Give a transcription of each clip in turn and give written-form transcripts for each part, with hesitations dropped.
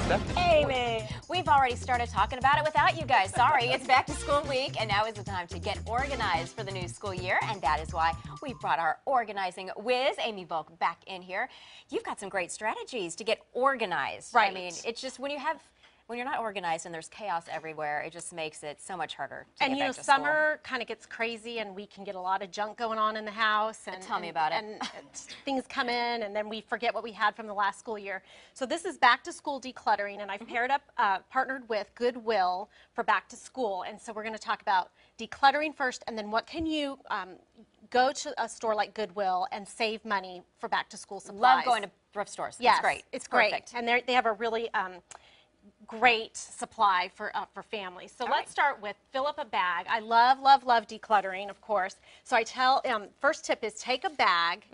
Stephanie. Amy. We've already started talking about it without you guys. Sorry, it's back to school week, and now is the time to get organized for the new school year, and that is why we brought our organizing whiz, Amy Volk, back in here. You've got some great strategies to get organized. Right. I mean, it's just when you're not organized and there's chaos everywhere, it just makes it so much harder to And get you know, back to school. summer kind of gets crazy, and we can get a lot of junk going on in the house. And Tell me about it. And things come in, and then we forget what we had from the last school year. So this is back to school decluttering, and I've partnered with Goodwill for back to school. And so we're going to talk about decluttering first, and then what can you go to a store like Goodwill and save money for back to school supplies. Love going to thrift stores. Yes, It's great. It's perfect. great, and they have a really great supply for families. So let's start with fill up a bag. I love, love, love decluttering, of course. So I tell, first tip is take a bag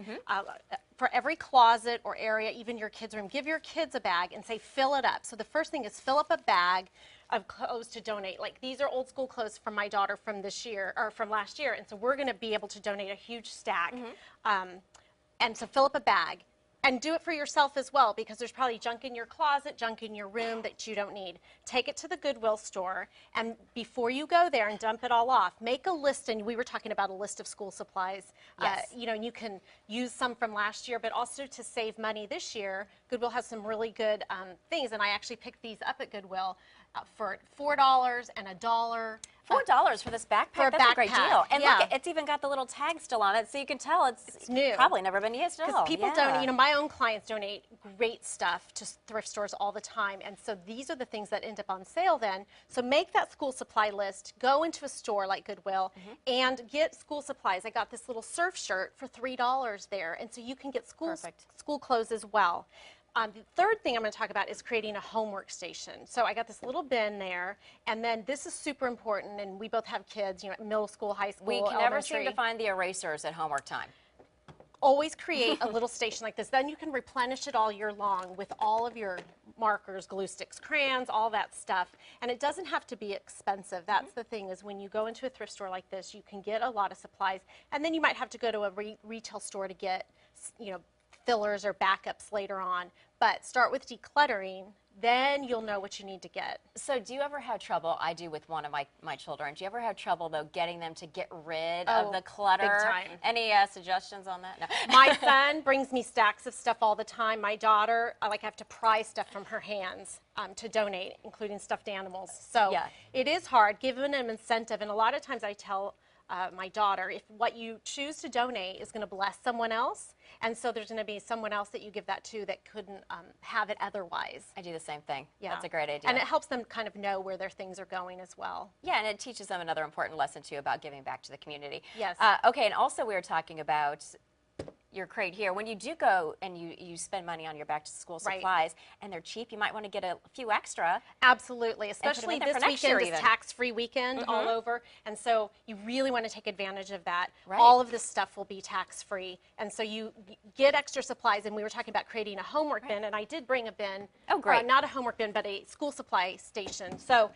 for every closet or area, even your kids' room. Give your kids a bag and say fill it up. So the first thing is fill up a bag of clothes to donate. Like these are old school clothes from my daughter from this year, or from last year, and so we're going to be able to donate a huge stack. And so fill up a bag. And do it for yourself as well, because there's probably junk in your closet, junk in your room that you don't need. Take it to the Goodwill store, and before you go there and dump it all off, make a list. And we were talking about a list of school supplies. Yes. You know, you can use some from last year, but also to save money this year, Goodwill has some really good things. And I actually picked these up at Goodwill for $4 and $1. $4 for this backpack. For a That's a great backpack, deal. And yeah. look, it's even got the little tag still on it, so you can tell it's new. Probably never been used at all. Because people donate, you know, my own clients donate great stuff to thrift stores all the time, and so these are the things that end up on sale then. So make that school supply list, go into a store like Goodwill, and get school supplies. I got this little surf shirt for $3 there, and so you can get school clothes as well. The third thing I'm going to talk about is creating a homework station. So I got this little bin there, and then this is super important, and we both have kids, you know, middle school, high school, We can never seem elementary. to find the erasers at homework time. Always create a little station like this. Then you can replenish it all year long with all of your markers, glue sticks, crayons, all that stuff. And it doesn't have to be expensive. That's the thing, is when you go into a thrift store like this, you can get a lot of supplies. And then you might have to go to a retail store to get, you know, fillers or backups later on. But start with decluttering, then you'll know what you need to get. So do you ever have trouble, I do with one of my children, do you ever have trouble, though, getting them to get rid of the clutter? Big time. Any suggestions on that? No. My son brings me stacks of stuff all the time. My daughter, I have to pry stuff from her hands to donate, including stuffed animals. So Yeah. it is hard, giving them incentive. And a lot of times I tell my daughter, if what you choose to donate is going to bless someone else, and so there's going to be someone else that you give that to that couldn't have it otherwise. I do the same thing. Yeah. That's a great idea. And it helps them kind of know where their things are going as well. Yeah, and it teaches them another important lesson, too, about giving back to the community. Yes. Okay, and also we were talking about your crate here. When you do go and you spend money on your back-to-school Right. supplies, and they're cheap, you might want to get a few extra. Absolutely, put 'em especially in there this for next year weekend is even. tax-free weekend all over, and so you really want to take advantage of that. Right. All of this stuff will be tax-free, and so you get extra supplies. And we were talking about creating a homework bin, and I did bring a bin. Oh, great. Not a homework bin, but a school supply station. So,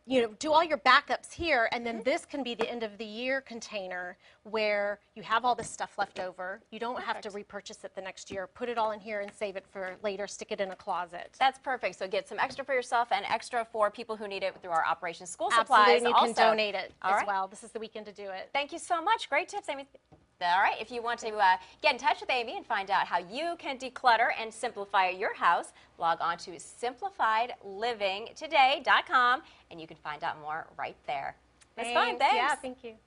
you know, do all your backups here, and then this can be the end of the year container where you have all this stuff left over. You don't have to repurchase it the next year. Put it all in here and save it for later. Stick it in a closet. That's perfect. So get some extra for yourself and extra for people who need it through our Operation School Supplies. Absolutely, and you also. can donate it All as right. well. This is the weekend to do it. Thank you so much. Great tips, Amy. All right, if you want to get in touch with Amy and find out how you can declutter and simplify your house, log on to simplifiedlivingtoday.com, and you can find out more right there. That's fine. Thanks. Yeah, thank you.